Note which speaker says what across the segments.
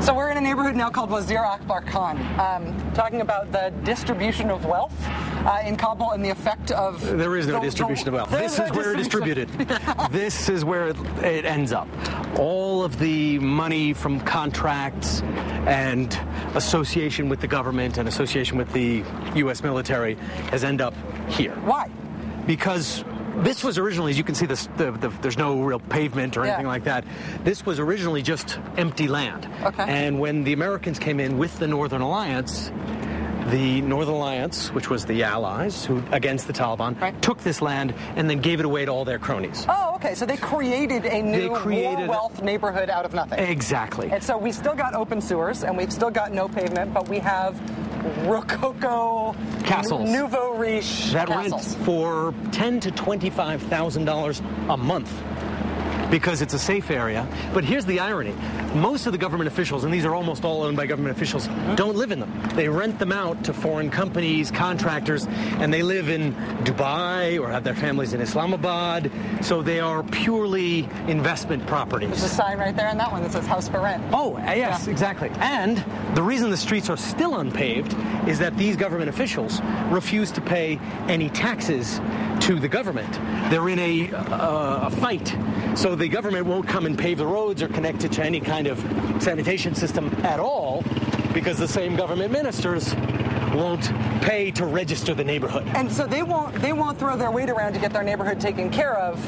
Speaker 1: So we're in a neighborhood now called Wazir Akbar Khan, talking about the distribution of wealth in Kabul and the effect of...
Speaker 2: There is no distribution of wealth. This is where it's distributed. This is where it ends up. All of the money from contracts and association with the government and association with the U.S. military has ended up here.
Speaker 1: Why?
Speaker 2: Because this was originally, as you can see, there's no real pavement or anything like that. This was originally just empty land.
Speaker 1: Okay.
Speaker 2: And when the Americans came in with the Northern Alliance, which was the Allies who against the Taliban, took this land and then gave it away to all their cronies.
Speaker 1: Oh, okay. So they created a new more wealth neighborhood out of nothing.
Speaker 2: Exactly.
Speaker 1: And so we still got open sewers and we've still got no pavement, but we have Rococo
Speaker 2: castles,
Speaker 1: nouveau riche
Speaker 2: that
Speaker 1: castles.
Speaker 2: rent for $10,000 to $25,000 a month. Because it's a safe area. But here's the irony. Most of the government officials, and these are almost all owned by government officials, don't live in them. They rent them out to foreign companies, contractors, and they live in Dubai or have their families in Islamabad. So they are purely investment properties.
Speaker 1: There's a sign right there on that one that says house for rent.
Speaker 2: Oh, yes, exactly. And the reason the streets are still unpaved is that these government officials refuse to pay any taxes to the government. They're in a fight. So the government won't come and pave the roads or connect it to any kind of sanitation system at all because the same government ministers won't pay to register the neighborhood.
Speaker 1: And so they won't throw their weight around to get their neighborhood taken care of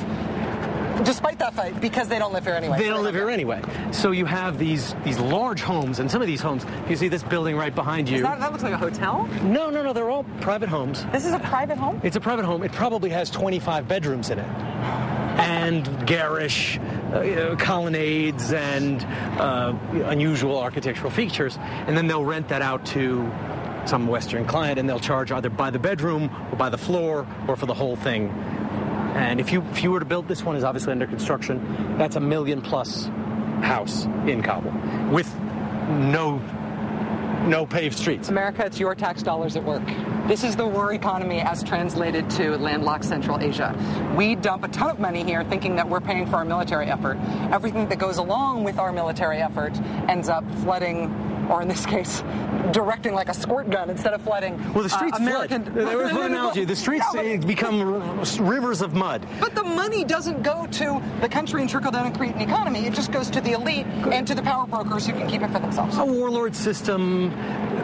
Speaker 1: despite that fight because they don't live here anyway.
Speaker 2: They don't live here anyway. So you have these large homes, and some of these homes, you see this building right behind you.
Speaker 1: That looks like a hotel?
Speaker 2: No, they're all private homes.
Speaker 1: This is a private home?
Speaker 2: It's a private home. It probably has 25 bedrooms in it. And garish colonnades and unusual architectural features. And then they'll rent that out to some Western client, and they'll charge either by the bedroom or by the floor or for the whole thing. And if you were to build, this one is obviously under construction, that's $1 million+ house in Kabul with no paved streets.
Speaker 1: America, it's your tax dollars at work. This is the war economy as translated to landlocked Central Asia. We dump a ton of money here thinking that we're paying for our military effort. Everything that goes along with our military effort ends up flooding, or in this case, directing like a squirt gun instead of flooding.
Speaker 2: Well, the streets
Speaker 1: American...
Speaker 2: flood. There was one analogy. The streets become rivers of mud.
Speaker 1: But the money doesn't go to the country and trickle down and create an economy. It just goes to the elite and to the power brokers who can keep it for themselves.
Speaker 2: A warlord system.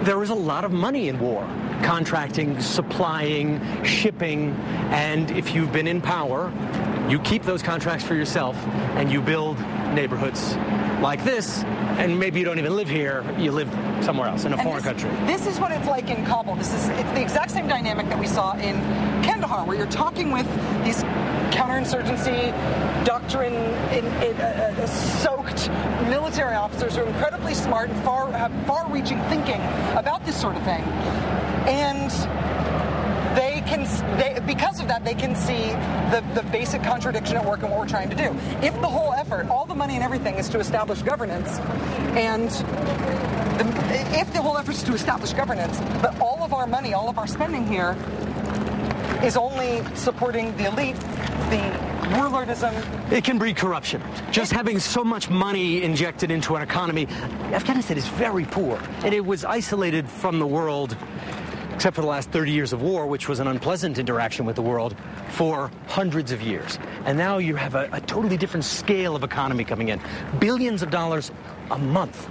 Speaker 2: There is a lot of money in war. Contracting, supplying, shipping, and if you've been in power, you keep those contracts for yourself and you build neighborhoods like this, and maybe you don't even live here, you live somewhere else in a foreign country.
Speaker 1: This is what it's like in Kabul. It's the exact same dynamic that we saw in Kandahar, where you're talking with these counterinsurgency doctrine soaked military officers who are incredibly smart and have far-reaching thinking about this sort of thing. And because of that, they can see the basic contradiction at work in what we're trying to do. If the whole effort, all the money and everything is to establish governance, and if the whole effort is to establish governance, but all of our money, all of our spending here is only supporting the elite, the warlordism.
Speaker 2: It can breed corruption. Just having so much money injected into an economy. Afghanistan is very poor, and it was isolated from the world except for the last 30 years of war, which was an unpleasant interaction with the world, for hundreds of years. And now you have a totally different scale of economy coming in. Billions of dollars a month.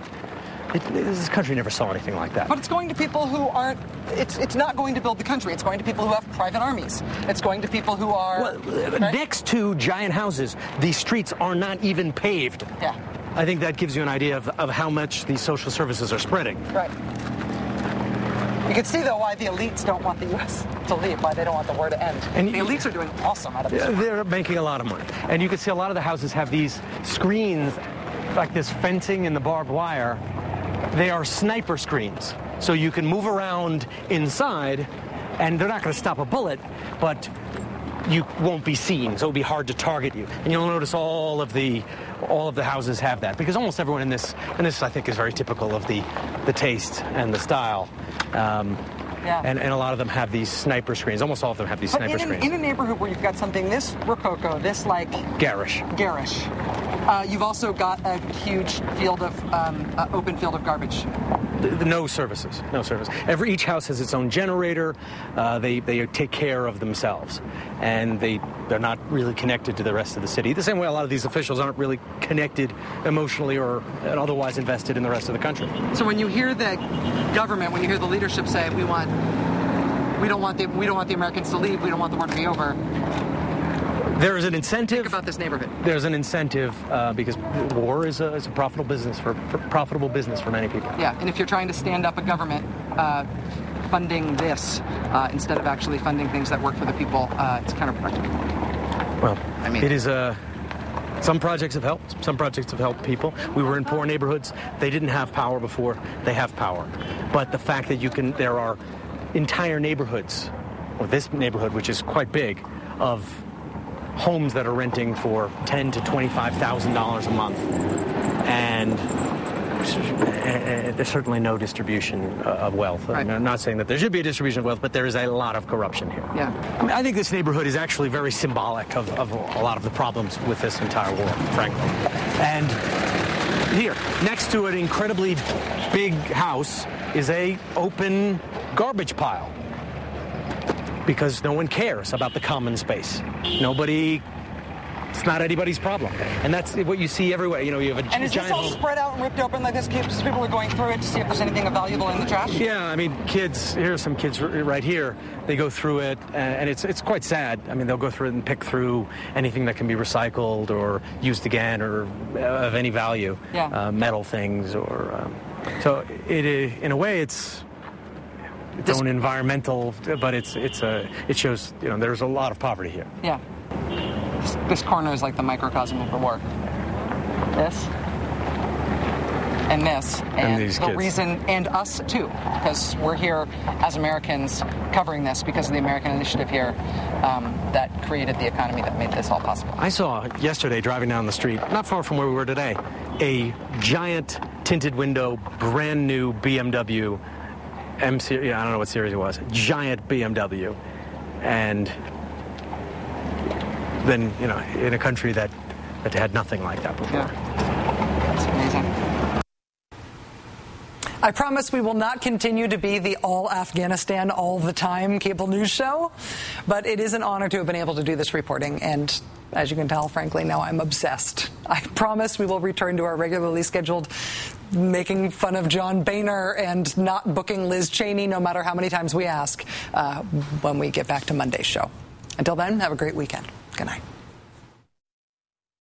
Speaker 2: This country never saw anything like that.
Speaker 1: But it's going to people who aren't, it's not going to build the country. It's going to people who have private armies. It's going to people who are...
Speaker 2: Well, next to giant houses, these streets are not even paved.
Speaker 1: Yeah.
Speaker 2: I think that gives you an idea of how much these social services are spreading.
Speaker 1: Right. You can see, though, why the elites don't want the U.S. to leave, why they don't want the war to end. And the elites are doing awesome out of this.
Speaker 2: They're making a lot of money. And you can see a lot of the houses have these screens, like this fencing and the barbed wire. They are sniper screens. So you can move around inside, and they're not going to stop a bullet, but you won't be seen, so it'll be hard to target you. And you'll notice all of the houses have that, because almost everyone in this I think is very typical of the taste and the style.
Speaker 1: Yeah.
Speaker 2: And a lot of them have these sniper screens. Almost all of them have these sniper screens.
Speaker 1: In a neighborhood where you've got something this rococo, this like...
Speaker 2: Garish.
Speaker 1: You've also got a huge field of open field of garbage.
Speaker 2: No services. Each house has its own generator. They take care of themselves, and they're not really connected to the rest of the city. The same way a lot of these officials aren't really connected emotionally or otherwise invested in the rest of the country.
Speaker 1: So when you hear the government, when you hear the leadership say we don't want the Americans to leave, we don't want the war to be over.
Speaker 2: There is an incentive.
Speaker 1: Think about this neighborhood.
Speaker 2: There's an incentive because war is a profitable business for many people.
Speaker 1: Yeah, and if you're trying to stand up a government funding this instead of actually funding things that work for the people, it's counterproductive.
Speaker 2: Well, I mean, it is some projects have helped. Some projects have helped people. We were in poor neighborhoods. They didn't have power before. They have power. But the fact that there are entire neighborhoods, or this neighborhood, which is quite big, of homes that are renting for $10,000 to $25,000 a month, and there's certainly no distribution of wealth.
Speaker 1: Right.
Speaker 2: I'm not saying that there should be a distribution of wealth, but there is a lot of corruption here.
Speaker 1: Yeah.
Speaker 2: I mean, I think this neighborhood is actually very symbolic of a lot of the problems with this entire war, frankly. And here, next to an incredibly big house, is a open garbage pile. Because no one cares about the common space. It's not anybody's problem. And that's what you see everywhere. You have a giant...
Speaker 1: And is this all spread out and ripped open like this? People are going through it to see if there's anything valuable in the trash?
Speaker 2: Yeah, I mean, here are some kids right here. They go through it, and it's quite sad. I mean, they'll go through it and pick through anything that can be recycled or used again or of any value.
Speaker 1: Yeah.
Speaker 2: Metal things or... So, in a way, it's own environmental, but it shows there's a lot of poverty here.
Speaker 1: Yeah. This corner is like the microcosm of the war. This and this
Speaker 2: and these
Speaker 1: the
Speaker 2: kids.
Speaker 1: Reason, and us too, because we're here as Americans covering this because of the American initiative here that created the economy that made this all possible.
Speaker 2: I saw yesterday driving down the street, not far from where we were today, a giant tinted window, brand new BMW M series, I don't know what series it was, giant BMW, and then in a country that had nothing like that before.
Speaker 1: Yeah. That's amazing. I promise we will not continue to be the all Afghanistan all the time cable news show, but it is an honor to have been able to do this reporting, and as you can tell, frankly, now I'm obsessed. I promise we will return to our regularly scheduled making fun of John Boehner and not booking Liz Cheney, no matter how many times we ask, when we get back to Monday's show. Until then, have a great weekend. Good night.